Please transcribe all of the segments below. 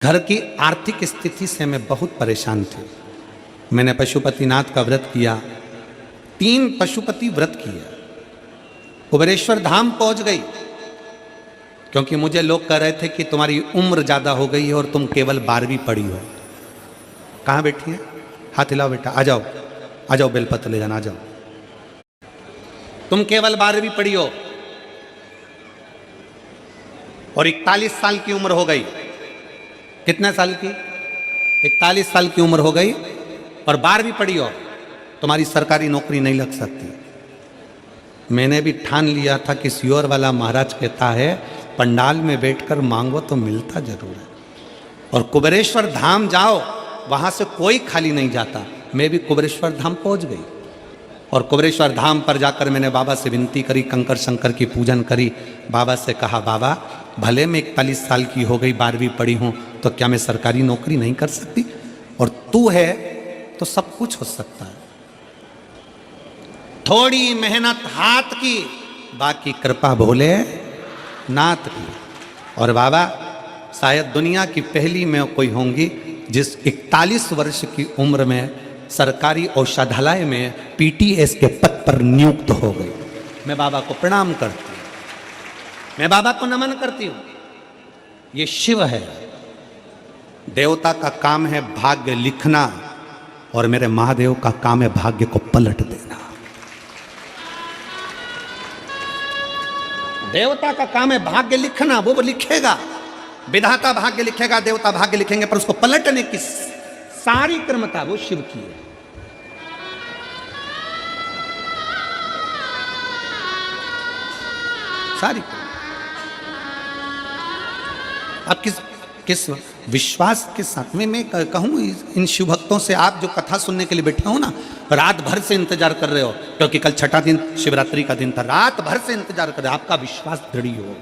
घर की आर्थिक स्थिति से मैं बहुत परेशान थी। मैंने पशुपतिनाथ का व्रत किया, 3 पशुपति व्रत किया, कुबेरेश्वर धाम पहुंच गई, क्योंकि मुझे लोग कह रहे थे कि तुम्हारी उम्र ज़्यादा हो गई है और तुम केवल 12वीं पढ़ी हो। कहाँ बैठी है? हाथ हिलाओ बेटा, आ जाओ, आ जाओ, बेलपत्र ले जाना, आ जाओ। तुम केवल 12वीं पढ़ी हो और 41 साल की उम्र हो गई। कितने साल की? 41 साल की उम्र हो गई और 12वीं पढ़ी हो, तुम्हारी सरकारी नौकरी नहीं लग सकती। मैंने भी ठान लिया था कि सियोर वाला महाराज कहता है पंडाल में बैठकर मांगो तो मिलता जरूर है, और कुबेरेश्वर धाम जाओ, वहां से कोई खाली नहीं जाता। मैं भी कुबेरेश्वर धाम पहुंच गई और कुबेरेश्वर धाम पर जाकर मैंने बाबा से विनती करी, कंकर शंकर की पूजन करी। बाबा से कहा, बाबा भले मैं 41 साल की हो गई, 12वीं पढ़ी हूं, तो क्या मैं सरकारी नौकरी नहीं कर सकती? और तू है तो सब कुछ हो सकता है। थोड़ी मेहनत हाथ की, बाकी कृपा भोले नाथ की। और बाबा शायद दुनिया की पहली मैं कोई होंगी जिस 41 वर्ष की उम्र में सरकारी औषधालय में पीटीएस के पद पर नियुक्त हो गई। मैं बाबा को प्रणाम करती हूँ, मैं बाबा को नमन करती हूँ। ये शिव है, देवता का काम है भाग्य लिखना, और मेरे महादेव का काम है भाग्य को पलट देना। देवता का काम है भाग्य लिखना, वो लिखेगा, विधाता भाग्य लिखेगा, देवता भाग्य लिखेंगे, पर उसको पलटने की सारी क्रमता वो शिव की है। सारी। अब किस विश्वास के साथ में मैं कहूँ इन शिव भक्तों से, आप जो कथा सुनने के लिए बैठे हो ना, रात भर से इंतजार कर रहे हो, क्योंकि कल छठा दिन शिवरात्रि का दिन था, रात भर से इंतजार कर रहे हो, आपका विश्वास दृढ़ हो।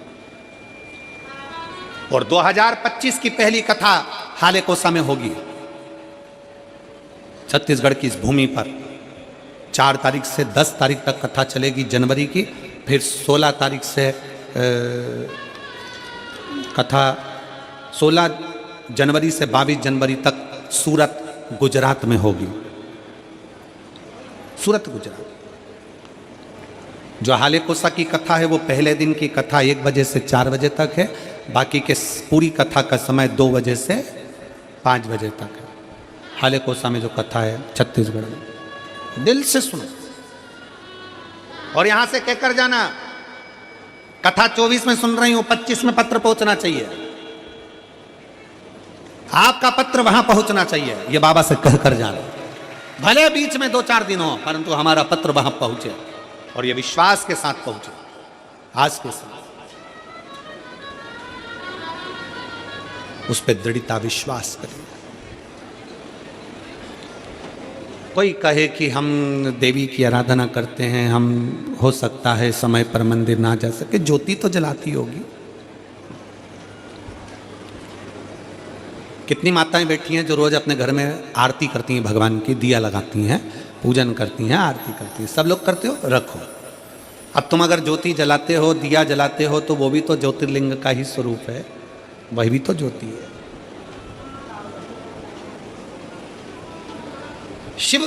और 2025 की पहली कथा हालेकोसा में होगी, छत्तीसगढ़ की इस भूमि पर। 4 तारीख से 10 तारीख तक कथा चलेगी जनवरी की, फिर 16 तारीख से कथा 16 जनवरी से 22 जनवरी तक सूरत गुजरात में होगी। सूरत गुजरात। जो हालेकोसा की कथा है वो पहले दिन की कथा 1 बजे से 4 बजे तक है, बाकी के पूरी कथा का समय 2 बजे से 5 बजे तक है। हालेकोसा में जो कथा है छत्तीसगढ़ में, दिल से सुनो और यहां से कहकर जाना, कथा 24 में सुन रही हूं, 25 में पत्र पहुंचना चाहिए, आपका पत्र वहां पहुंचना चाहिए, ये बाबा से कहकर जाना। भले बीच में 2-4 दिन हो, परंतु हमारा पत्र वहां पहुंचे, और ये विश्वास के साथ पहुंचे, आज के साथ उस पर दृढ़ता विश्वास करें। कोई कहे कि हम देवी की आराधना करते हैं, हम हो सकता है समय पर मंदिर ना जा सके, ज्योति तो जलाती होगी। कितनी माताएं बैठी हैं जो रोज अपने घर में आरती करती हैं, भगवान की दिया लगाती हैं, पूजन करती हैं, आरती करती हैं। सब लोग करते हो, रखो। अब तुम अगर ज्योति जलाते हो, दिया जलाते हो, तो वो भी तो ज्योतिर्लिंग का ही स्वरूप है, वही भी तो ज्योति है। शिव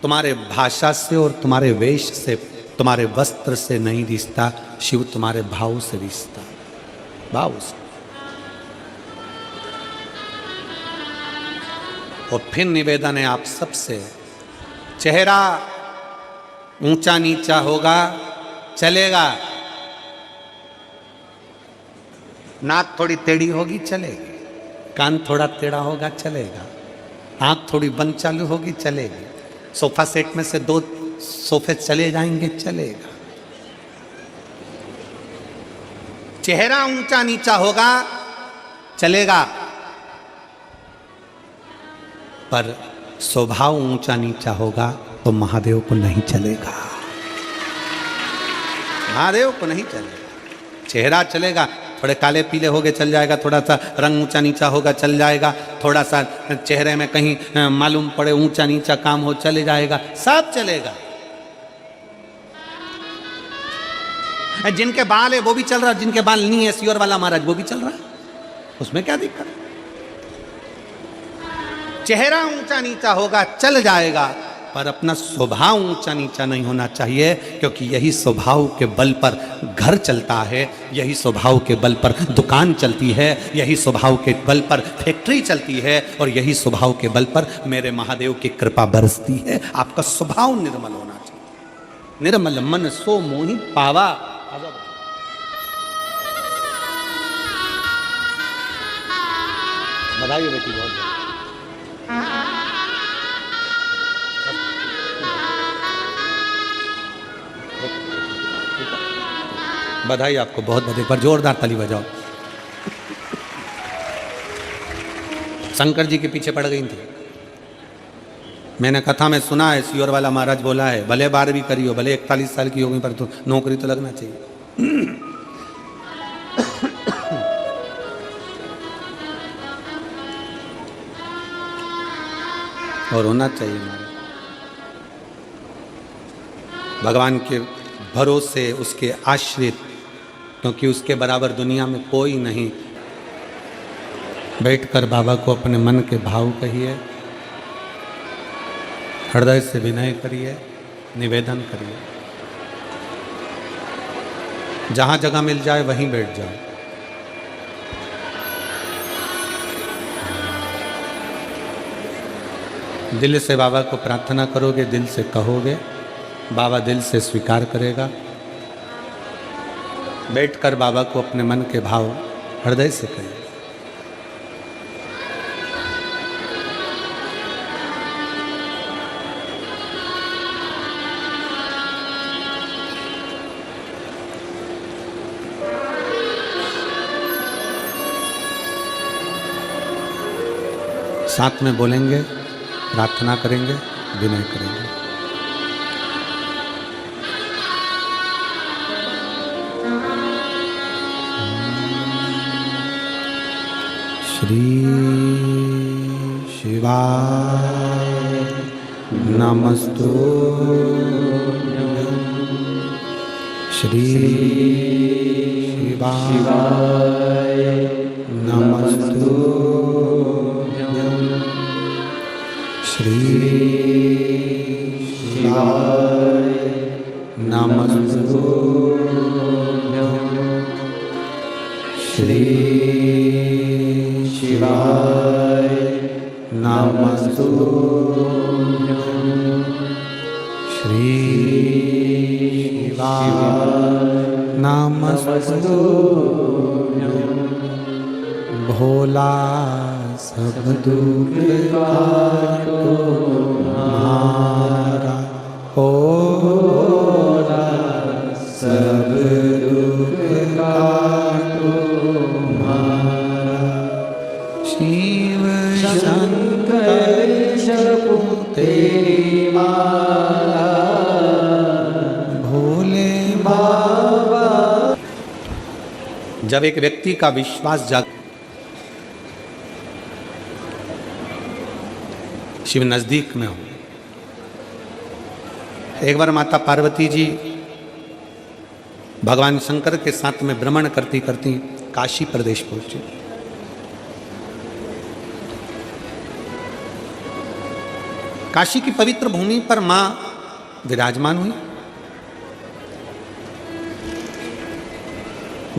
तुम्हारे भाषा से और तुम्हारे वेश से, तुम्हारे वस्त्र से नहीं रिश्ता, शिव तुम्हारे भाव से रिश्ता, भाव से। और फिर निवेदन है आप सबसे, चेहरा ऊंचा नीचा होगा चलेगा, नाक थोड़ी टेढ़ी होगी चलेगी, कान थोड़ा टेढ़ा होगा चलेगा, आंख थोड़ी बंद चालू होगी चलेगी, सोफा सेट में से 2 सोफे चले जाएंगे चलेगा। चेहरा ऊंचा नीचा होगा चलेगा, पर स्वभाव ऊंचा नीचा होगा तो महादेव को नहीं चलेगा, महादेव को नहीं चलेगा। चेहरा चलेगा, थोड़े काले पीले हो गए चल जाएगा, थोड़ा सा रंग ऊंचा नीचा होगा चल जाएगा, थोड़ा सा चेहरे में कहीं मालूम पड़े ऊंचा नीचा काम हो चले जाएगा, सब चलेगा। जिनके बाल है वो भी चल रहा है, जिनके बाल नहीं है सियोर वाला महाराज वो भी चल रहा है, उसमें क्या दिक्कत? चेहरा ऊंचा नीचा होगा चल जाएगा, पर अपना स्वभाव ऊंचा नीचा नहीं होना चाहिए, क्योंकि यही स्वभाव के बल पर घर चलता है, यही स्वभाव के बल पर दुकान चलती है, यही स्वभाव के बल पर फैक्ट्री चलती है, और यही स्वभाव के बल पर मेरे महादेव की कृपा बरसती है। आपका स्वभाव निर्मल होना चाहिए। निर्मल मन सो मोहि पावा। बधाई हो बेटी, बहुत बधाई आपको, बहुत बहुत। एक बार जोरदार ताली बजाओ। शंकर जी के पीछे पड़ गई थी। मैंने कथा में सुना है, सियोर वाला महाराज बोला है, भले 12वीं करी हो, भले 41 साल की होगी, पर तो नौकरी तो लगना चाहिए। और होना चाहिए हमारे भगवान के भरोसे, उसके आश्रित, क्योंकि उसके बराबर दुनिया में कोई नहीं। बैठकर बाबा को अपने मन के भाव कहिए, हृदय से विनय करिए, निवेदन करिए। जहाँ जगह मिल जाए वहीं बैठ जाओ। दिल से बाबा को प्रार्थना करोगे, दिल से कहोगे, बाबा दिल से स्वीकार करेगा। बैठकर बाबा को अपने मन के भाव हृदय से कहिए। साथ में बोलेंगे, प्रार्थना करेंगे, विनय करेंगे। श्री शिवाय नमस्तुभ्यं। श्री शिवाय नमस्तुभ्यं। श्री शिवाय नमस्तुभ्यं। श्री शिवाय नमस्तुभ्यं। श्री शिवाय नमस्तुभ्यं। भोला सब दुख काटो हमारा, भोला सब दुख काटो हमारा। शिव शंकर जपो तेरी माला, भोले बाबा। जब एक व्यक्ति का विश्वास जाग, शिव नजदीक में हो। एक बार माता पार्वती जी भगवान शंकर के साथ में भ्रमण करती करती काशी प्रदेश पहुंचे। काशी की पवित्र भूमि पर मां विराजमान हुई।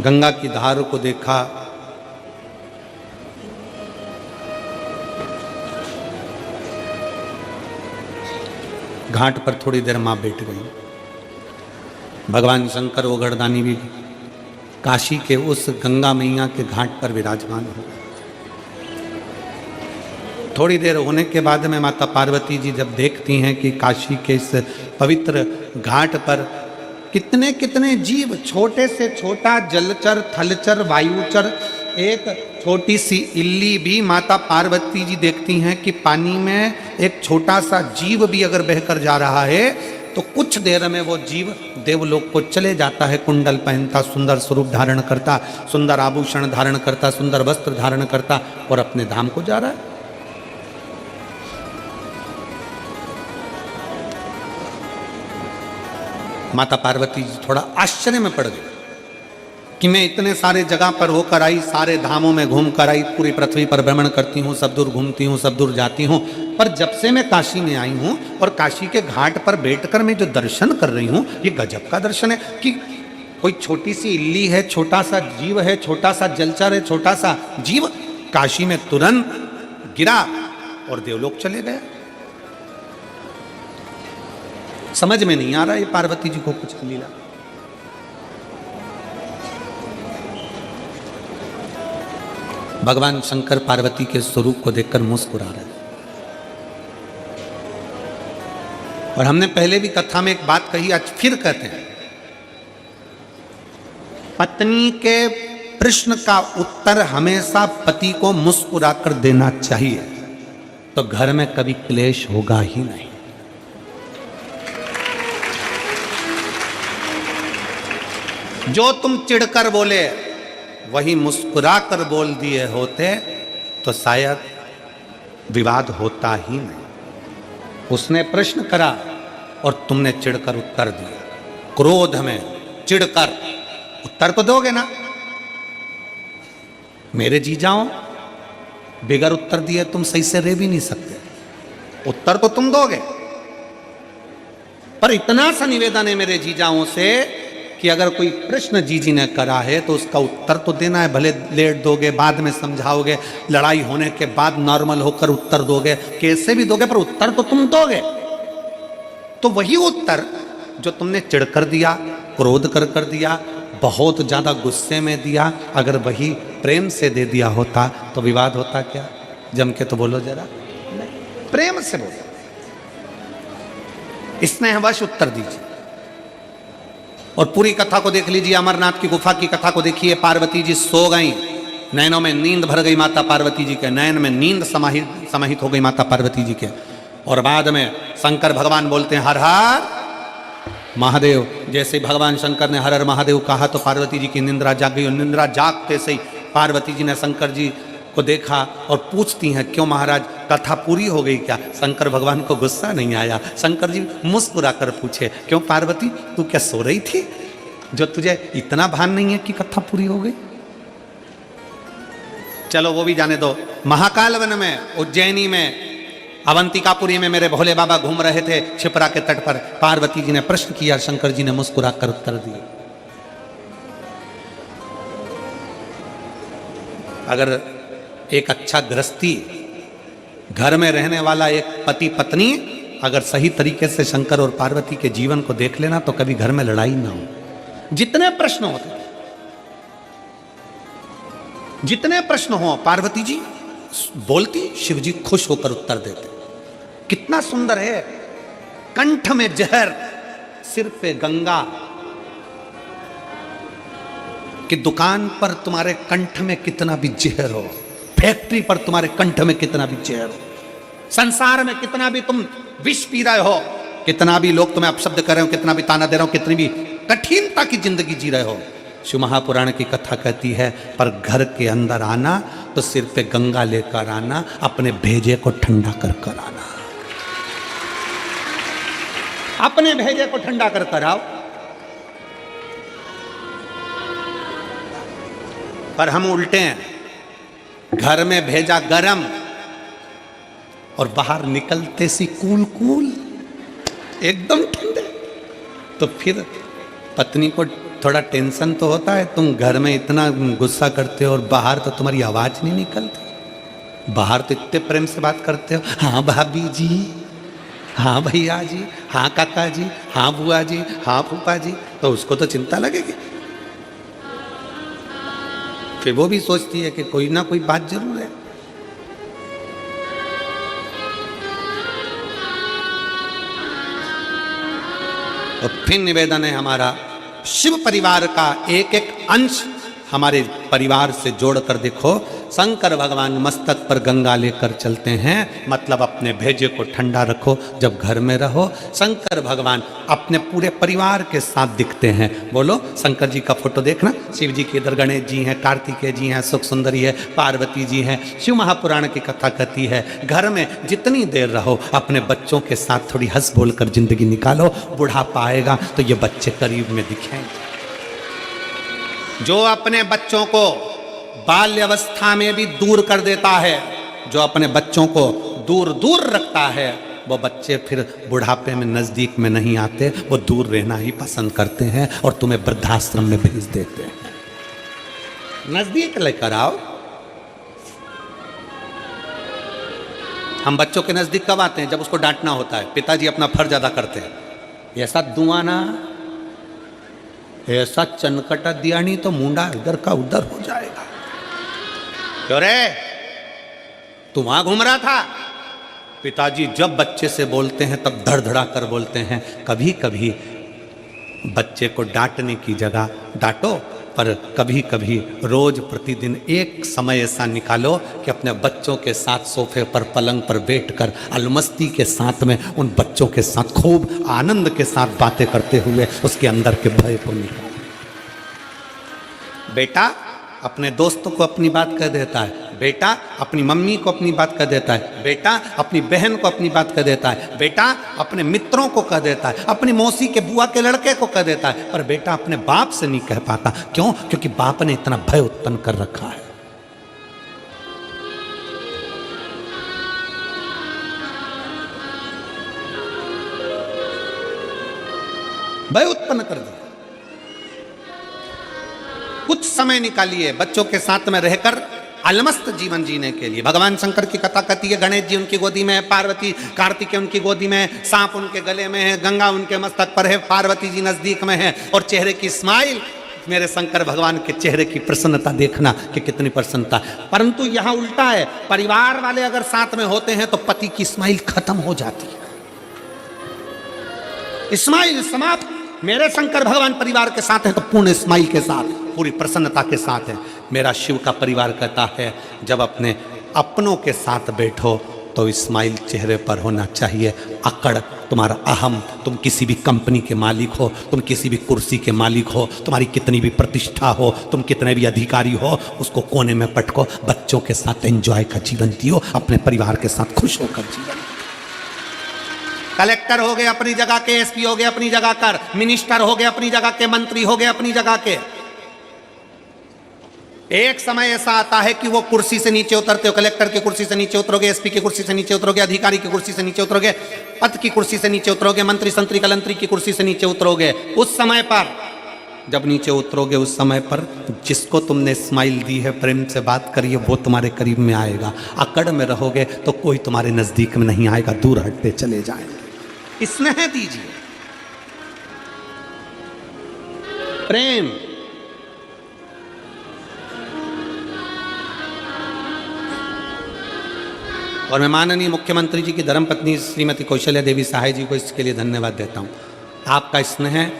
गंगा की धार को देखा, घाट पर थोड़ी देर मां बैठ गई। भगवान शंकर ओघड़दानी भी काशी के उस गंगा मैया के घाट पर विराजमान हो। थोड़ी देर होने के बाद में माता पार्वती जी जब देखती हैं कि काशी के इस पवित्र घाट पर कितने कितने जीव, छोटे से छोटा जलचर, थलचर, वायुचर, एक छोटी सी इल्ली भी, माता पार्वती जी देखती हैं कि पानी में एक छोटा सा जीव भी अगर बहकर जा रहा है तो कुछ देर में वो जीव देवलोक को चले जाता है। कुंडल पहनता, सुंदर स्वरूप धारण करता, सुंदर आभूषण धारण करता, सुंदर वस्त्र धारण करता और अपने धाम को जा रहा है। माता पार्वती जी थोड़ा आश्चर्य में पड़ गई। कि मैं इतने सारे जगह पर होकर आई, सारे धामों में घूम कर आई, पूरी पृथ्वी पर भ्रमण करती हूँ, सब दूर घूमती हूँ, सब दूर जाती हूँ, पर जब से मैं काशी में आई हूँ और काशी के घाट पर बैठकर मैं जो दर्शन कर रही हूँ, ये गजब का दर्शन है कि कोई छोटी सी इल्ली है, छोटा सा जीव है, छोटा सा जलचर है, छोटा सा जीव काशी में तुरंत गिरा और देवलोक चले गए। समझ में नहीं आ रहा ये पार्वती जी को कुछ लीला। भगवान शंकर पार्वती के स्वरूप को देखकर मुस्कुरा रहे। और हमने पहले भी कथा में एक बात कही, आज फिर कहते हैं, पत्नी के प्रश्न का उत्तर हमेशा पति को मुस्कुराकर देना चाहिए, तो घर में कभी क्लेश होगा ही नहीं। जो तुम चिढ़कर बोले वही मुस्कुरा कर बोल दिए होते तो शायद विवाद होता ही नहीं। उसने प्रश्न करा और तुमने चिढ़कर उत्तर दिया। क्रोध में चिढ़कर उत्तर तो दोगे ना। मेरे जीजाओं, बिगर उत्तर दिए तुम सही से रह भी नहीं सकते, उत्तर तो तुम दोगे। पर इतना सा निवेदन है मेरे जीजाओं से कि अगर कोई प्रश्न जीजी ने करा है तो उसका उत्तर तो देना है। भले लेट दोगे, बाद में समझाओगे, लड़ाई होने के बाद नॉर्मल होकर उत्तर दोगे, कैसे भी दोगे, पर उत्तर तो तुम दोगे। तो वही उत्तर जो तुमने चिढ़कर दिया, क्रोध कर दिया, बहुत ज्यादा गुस्से में दिया, अगर वही प्रेम से दे दिया होता तो विवाद होता क्या? जम के तो बोलो जरा। नहीं, प्रेम से बोलो, स्नेहवश उत्तर दीजिए। और पूरी कथा को देख लीजिए, अमरनाथ की गुफा की कथा को देखिए। पार्वती जी सो गई, नैनों में नींद भर गई माता पार्वती जी के, नयन में नींद समाहित हो गई माता पार्वती जी के। और बाद में शंकर भगवान बोलते हैं हर हर महादेव। जैसे भगवान शंकर ने हर हर महादेव कहा तो पार्वती जी की निंद्रा जाग गई। और निंद्रा जागते से ही पार्वती जी ने शंकर जी को देखा और पूछती हैं, क्यों महाराज, कथा पूरी हो गई क्या? शंकर भगवान को गुस्सा नहीं आया। शंकर जी मुस्कुरा कर पूछे, क्यों पार्वती, तू क्या सो रही थी जो तुझे इतना भान नहीं है कि कथा पूरी हो गई? चलो वो भी जाने दो। महाकाल वन में, उज्जैनी में, अवंतिकापुरी में मेरे भोले बाबा घूम रहे थे छिपरा के तट पर। पार्वती जी ने प्रश्न किया, शंकर जी ने मुस्कुरा कर उत्तर दिए। अगर एक अच्छा गृहस्थी, घर में रहने वाला एक पति पत्नी अगर सही तरीके से शंकर और पार्वती के जीवन को देख लेना तो कभी घर में लड़ाई ना हो। जितने प्रश्न होते, जितने प्रश्न हो, पार्वती जी बोलती, शिव जी खुश होकर उत्तर देते। कितना सुंदर है। कंठ में जहर, सिर पे गंगा। कि दुकान पर तुम्हारे कंठ में कितना भी जहर हो, फैक्ट्री पर तुम्हारे कंठ में कितना भी जहर हो, संसार में कितना भी तुम विष पी रहे हो, कितना भी लोग तुम्हें अपशब्द कर रहे हो, कितना भी ताना दे रहे हो, कितनी भी कठिनता की जिंदगी जी रहे हो, शिव महापुराण की कथा कहती है, पर घर के अंदर आना तो सिर पे गंगा लेकर आना, अपने भेजे को ठंडा कर कर आना। अपने भेजे को ठंडा कर कर आओ। पर हम उल्टे हैं, घर में भेजा गरम और बाहर निकलते सी कूल कूल, एकदम ठंडे। तो फिर पत्नी को थोड़ा टेंशन तो होता है, तुम घर में इतना गुस्सा करते हो और बाहर तो तुम्हारी आवाज नहीं निकलती। बाहर तो इतने प्रेम से बात करते हो, हाँ भाभी जी, हाँ भैया जी, हाँ काका जी, हाँ बुआ जी, हाँ फूफा जी, तो उसको तो चिंता लगेगी। फिर वो भी सोचती है कि कोई ना कोई बात जरूर है। और फिर निवेदन है हमारा, शिव परिवार का एक एक अंश हमारे परिवार से जोड़कर देखो। शंकर भगवान मस्तक पर गंगा लेकर चलते हैं, मतलब अपने भेजे को ठंडा रखो जब घर में रहो। शंकर भगवान अपने पूरे परिवार के साथ दिखते हैं। बोलो, शंकर जी का फोटो देखना, शिव जी के इधर गणेश जी हैं, कार्तिकेय जी हैं, सुख सुंदरी है, पार्वती जी हैं। शिव महापुराण की कथा कहती है, घर में जितनी देर रहो अपने बच्चों के साथ थोड़ी हंस बोल कर जिंदगी निकालो। बुढ़ापा आएगा तो ये बच्चे करीब में दिखेंगे। जो अपने बच्चों को बाल्यावस्था में भी दूर कर देता है, जो अपने बच्चों को दूर दूर रखता है, वो बच्चे फिर बुढ़ापे में नजदीक में नहीं आते, वो दूर रहना ही पसंद करते हैं और तुम्हें वृद्धाश्रम में भेज देते हैं। नजदीक लेकर आओ। हम बच्चों के नजदीक कब आते हैं? जब उसको डांटना होता है। पिताजी अपना फर्ज अदा करते हैं। ऐसा धुआं ना, ऐसा चनकटा दिया नहीं तो मुंडा इधर का उधर हो जाएगा। क्यों रे, तू वहां घूम रहा था? पिताजी जब बच्चे से बोलते हैं तब धड़धड़ा कर बोलते हैं। कभी कभी बच्चे को डांटने की जगह डांटो, पर कभी कभी रोज प्रतिदिन एक समय ऐसा निकालो कि अपने बच्चों के साथ सोफे पर पलंग पर बैठकर अलमस्ती के साथ में उन बच्चों के साथ खूब आनंद के साथ बातें करते हुए उसके अंदर के भय को निकालो। बेटा अपने दोस्तों को अपनी बात कह देता है, बेटा अपनी मम्मी को अपनी बात कह देता है, बेटा अपनी बहन को अपनी बात कह देता है, बेटा अपने मित्रों को कह देता है, अपनी मौसी के बुआ के लड़के को कह देता है, पर बेटा अपने बाप से नहीं कह पाता। क्यों? क्योंकि बाप ने इतना भय उत्पन्न कर रखा है। भय उत्पन्न कर दिया। कुछ समय निकालिए बच्चों के साथ में रहकर अलमस्त जीवन जीने के लिए। भगवान शंकर की कथा कहती है, गणेश जी उनकी गोदी में है, पार्वती कार्तिकेय उनकी गोदी में है, सांप उनके गले में है, गंगा उनके मस्तक पर है, पार्वती जी नजदीक में है, और चेहरे की स्माइल, मेरे शंकर भगवान के चेहरे की प्रसन्नता देखना कि कितनी प्रसन्नता। परंतु यहां उल्टा है, परिवार वाले अगर साथ में होते हैं तो पति की स्माइल खत्म हो जाती है, स्माइल समाप्त। मेरे शंकर भगवान परिवार के साथ है तो पूर्ण स्माइल के साथ, पूरी प्रसन्नता के साथ है। मेरा शिव का परिवार कहता है, जब अपने अपनों के साथ बैठो तो स्माइल चेहरे पर होना चाहिए। अकड़, तुम्हारा अहम, तुम किसी भी कंपनी के मालिक हो, तुम किसी भी कुर्सी के मालिक हो, तुम्हारी कितनी भी प्रतिष्ठा हो, तुम कितने भी अधिकारी हो, उसको कोने में पटको। बच्चों के साथ एंजॉय का जीवन जियो, अपने परिवार के साथ खुश होकर जीवन। कलेक्टर हो गए अपनी जगह के, एसपी हो गए अपनी जगह कर, मिनिस्टर हो गए अपनी जगह के, मंत्री हो गए अपनी जगह के। एक समय ऐसा आता है कि वो कुर्सी से नीचे उतरते हो, कलेक्टर की कुर्सी से नीचे उतरोगे, एसपी की कुर्सी से नीचे उतरोगे, अधिकारी की कुर्सी से नीचे उतरोगे, पद की कुर्सी से नीचे उतरोगे, मंत्री संतरी कलंतरी की कुर्सी से नीचे उतरोगे। उस समय पर जब नीचे उतरोगे, उस समय पर जिसको तुमने स्माइल दी है, प्रेम से बात करिए, वो तुम्हारे करीब में आएगा। अकड़ में रहोगे तो कोई तुम्हारे नजदीक में नहीं आएगा, दूर हटते चले जाएंगे। स्नेह दीजिए, प्रेम। और मैं माननीय मुख्यमंत्री जी की धर्मपत्नी श्रीमती कौशल्या देवी सहाय जी को इसके लिए धन्यवाद देता हूं। आपका स्नेह,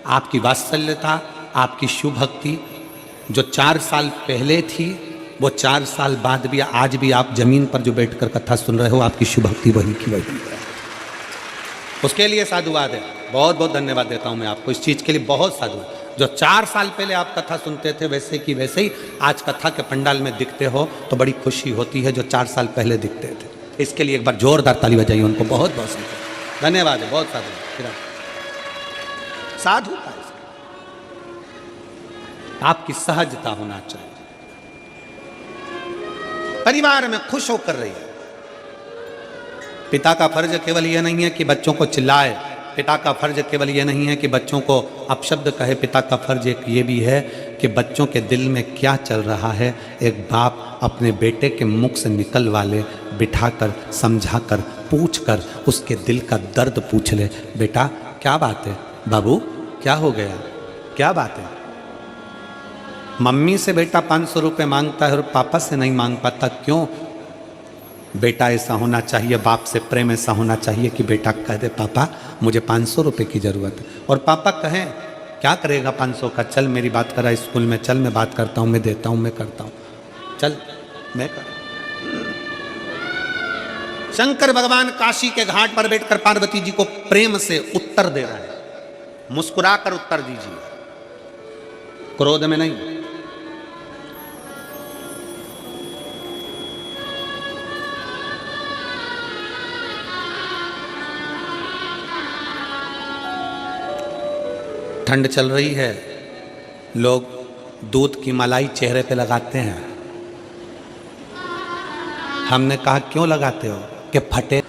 आपकी वात्सल्यता, आपकी शिव भक्ति जो 4 साल पहले थी, वो 4 साल बाद भी, आज भी आप जमीन पर जो बैठकर कथा सुन रहे हो, आपकी शिव भक्ति वही की वही है। उसके लिए साधुवाद है, बहुत बहुत धन्यवाद देता हूं मैं आपको इस चीज़ के लिए, बहुत साधुवाद। जो 4 साल पहले आप कथा सुनते थे वैसे की वैसे ही आज कथा के पंडाल में दिखते हो तो बड़ी खुशी होती है, जो 4 साल पहले दिखते थे। इसके लिए एक बार जोरदार ताली बजाइए उनको, बहुत बहुत धन्यवाद है, बहुत साधु साधु का आपकी सहजता होना चाहिए। परिवार में खुश होकर रहिए। पिता का फर्ज केवल यह नहीं है कि बच्चों को चिल्लाए, पिता का फर्ज केवल यह नहीं है कि बच्चों को अपशब्द कहे, पिता का फर्ज एक ये भी है कि बच्चों के दिल में क्या चल रहा है, एक बाप अपने बेटे के मुख से निकल वाले बिठाकर, समझाकर, पूछकर उसके दिल का दर्द पूछ ले। बेटा क्या बात है, बाबू क्या हो गया, क्या बात है। मम्मी से बेटा 500 रुपये मांगता है और पापा से नहीं मांग पाता, क्यों? बेटा ऐसा होना चाहिए, बाप से प्रेम ऐसा होना चाहिए कि बेटा कह दे, पापा मुझे 500 रुपये की ज़रूरत है, और पापा कहें क्या करेगा 500 का, चल मेरी बात करा स्कूल में, चल मैं बात करता हूँ, मैं देता हूँ, मैं करता हूँ, चल मैं कर। शंकर भगवान काशी के घाट पर बैठकर पार्वती जी को प्रेम से उत्तर दे रहे हैं। मुस्कुराकर उत्तर दीजिए, क्रोध में नहीं। ठंड चल रही है, लोग दूध की मलाई चेहरे पे लगाते हैं। हमने कहा क्यों लगाते हो? कि फटे।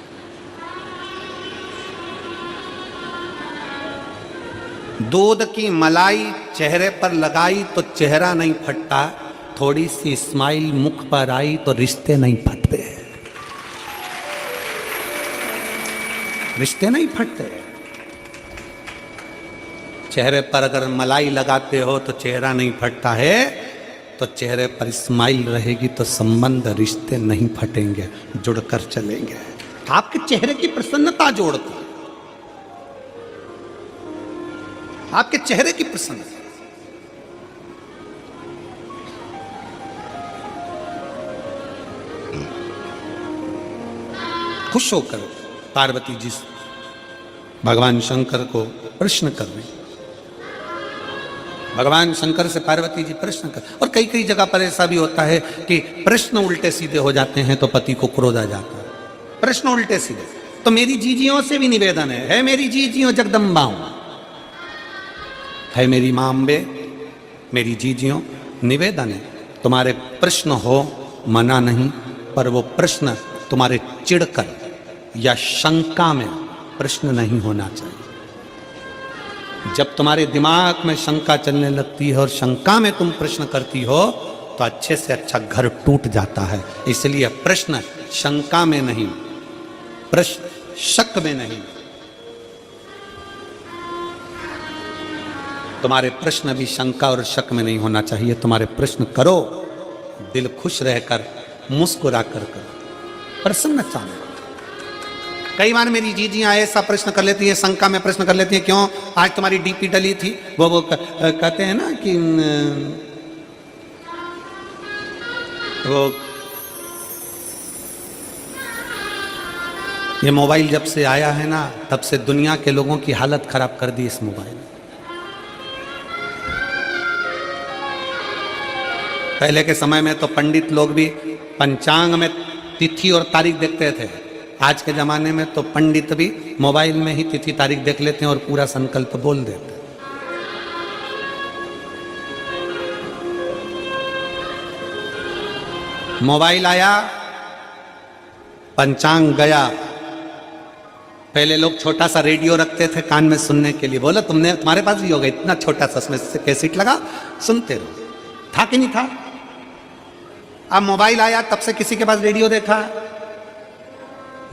दूध की मलाई चेहरे पर लगाई तो चेहरा नहीं फटता, थोड़ी सी स्माइल मुख पर आई तो रिश्ते नहीं फटते। रिश्ते नहीं फटते। चेहरे पर अगर मलाई लगाते हो तो चेहरा नहीं फटता है, तो चेहरे पर स्माइल रहेगी तो संबंध रिश्ते नहीं फटेंगे, जुड़कर चलेंगे। आपके चेहरे की प्रसन्नता जोड़ती, आपके चेहरे की प्रसन्नता। खुश होकर पार्वती जी भगवान शंकर को प्रश्न कर रही। भगवान शंकर से पार्वती जी प्रश्न कर, और कई कई जगह पर ऐसा भी होता है कि प्रश्न उल्टे सीधे हो जाते हैं तो पति को क्रोध आ जाता है। प्रश्न उल्टे सीधे। तो मेरी जीजियों से भी निवेदन है मेरी जीजियों जगदम्बाओं, है मेरी मां अम्बे, मेरी जीजियों, निवेदन है तुम्हारे प्रश्न हो मना नहीं, पर वो प्रश्न तुम्हारे चिढ़कर या शंका में प्रश्न नहीं होना चाहिए। जब तुम्हारे दिमाग में शंका चलने लगती है और शंका में तुम प्रश्न करती हो तो अच्छे से अच्छा घर टूट जाता है। इसलिए प्रश्न शंका में नहीं, प्रश्न शक में नहीं। तुम्हारे प्रश्न भी शंका और शक में नहीं होना चाहिए। तुम्हारे प्रश्न करो दिल खुश रहकर, मुस्कुरा कर करो, प्रसन्नता में। कई बार मेरी जीजियां ऐसा प्रश्न कर लेती हैं, शंका में प्रश्न कर लेती हैं, क्यों आज तुम्हारी डीपी डली थी? वो कहते हैं ना कि वो ये मोबाइल जब से आया है ना, तब से दुनिया के लोगों की हालत खराब कर दी इस मोबाइल। पहले के समय में तो पंडित लोग भी पंचांग में तिथि और तारीख देखते थे। आज के जमाने में तो पंडित भी मोबाइल में ही तिथि तारीख देख लेते हैं और पूरा संकल्प बोल देते हैं। मोबाइल आया, पंचांग गया। पहले लोग छोटा सा रेडियो रखते थे कान में सुनने के लिए। बोला तुम्हारे पास भी होगा इतना छोटा सा, उसमें से कैसेट लगा सुनते रहो। था कि नहीं था? अब मोबाइल आया, तब से किसी के पास रेडियो देखा?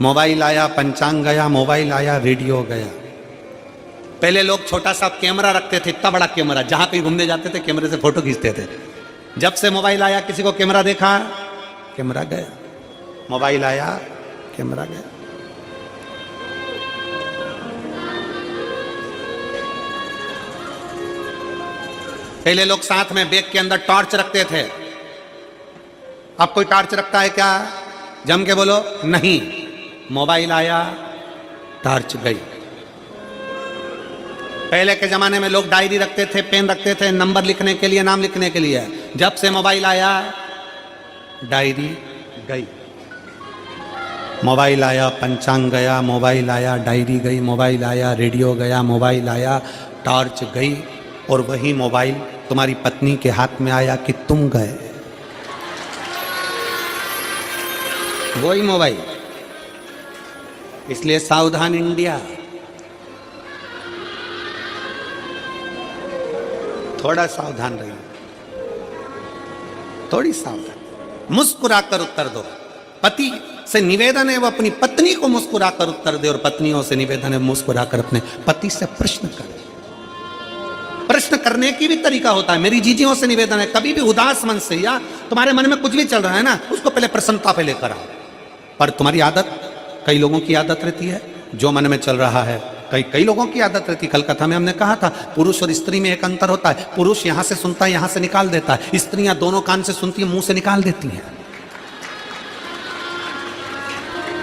मोबाइल आया, पंचांग गया, मोबाइल आया, रेडियो गया। पहले लोग छोटा सा कैमरा रखते थे, इतना बड़ा कैमरा, जहां कहीं घूमने जाते थे कैमरे से फोटो खींचते थे। जब से मोबाइल आया, किसी को कैमरा देखा, कैमरा गया। मोबाइल आया, कैमरा गया। पहले लोग साथ में बैग के अंदर टॉर्च रखते थे। अब कोई टॉर्च रखता है क्या? जम के बोलो, नहीं। मोबाइल आया, टॉर्च गई। पहले के जमाने में लोग डायरी रखते थे, पेन रखते थे नंबर लिखने के लिए, नाम लिखने के लिए। जब से मोबाइल आया, डायरी गई। मोबाइल आया, पंचांग गया, मोबाइल आया, डायरी गई, मोबाइल आया, रेडियो गया, मोबाइल आया, टॉर्च गई। और वही मोबाइल तुम्हारी पत्नी के हाथ में आया कि तुम गए। वही मोबाइल। इसलिए सावधान इंडिया, थोड़ा सावधान रहिए, थोड़ी सावधान। मुस्कुरा कर उत्तर दो। पति से निवेदन है वो अपनी पत्नी को मुस्कुरा कर उत्तर दे, और पत्नियों से निवेदन है मुस्कुरा कर अपने पति से प्रश्न करे। प्रश्न करने की भी तरीका होता है। मेरी जीजियों से निवेदन है, कभी भी उदास मन से या तुम्हारे मन में कुछ भी चल रहा है ना, उसको पहले प्रसन्नता पे लेकर आओ। पर तुम्हारी आदत, कई लोगों की आदत रहती है जो मन में चल रहा है, कई लोगों की आदत रहती है। कल कथा में हमने कहा था पुरुष और स्त्री में एक अंतर होता है। पुरुष यहां से सुनता है, यहां से निकाल देता है। स्त्रियां दोनों कान से सुनती है, मुंह से निकाल देती हैं।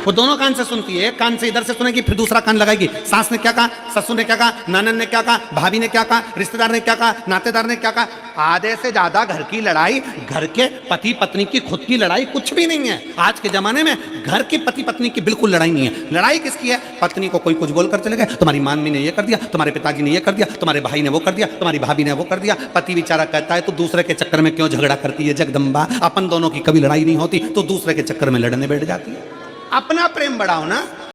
वो दोनों कान से सुनती है, एक कान से इधर से सुनेगी, फिर दूसरा कान लगाएगी। सास ने क्या कहा, ससुर ने क्या कहा, ननद ने क्या कहा, भाभी ने क्या कहा, रिश्तेदार ने क्या कहा, नातेदार ने क्या कहा। आधे से ज्यादा घर की लड़ाई, घर के पति पत्नी की खुद की लड़ाई कुछ भी नहीं है। आज के जमाने में घर की पति पत्नी की बिल्कुल लड़ाई नहीं है। लड़ाई किसकी है? पत्नी को कोई कुछ बोलकर चले गए, तुम्हारी मम्मी ने ये कर दिया, तुम्हारे पिताजी ने ये कर दिया, तुम्हारे भाई ने वो कर दिया, तुम्हारी भाभी ने वो कर दिया। पति बेचारा कहता है तो दूसरे के चक्कर में क्यों झगड़ा करती है जगदम्बा, अपन दोनों की कभी लड़ाई नहीं होती तो दूसरे के चक्कर में लड़ने बैठ जाती है। अपना प्रेम बढ़ाओ ना।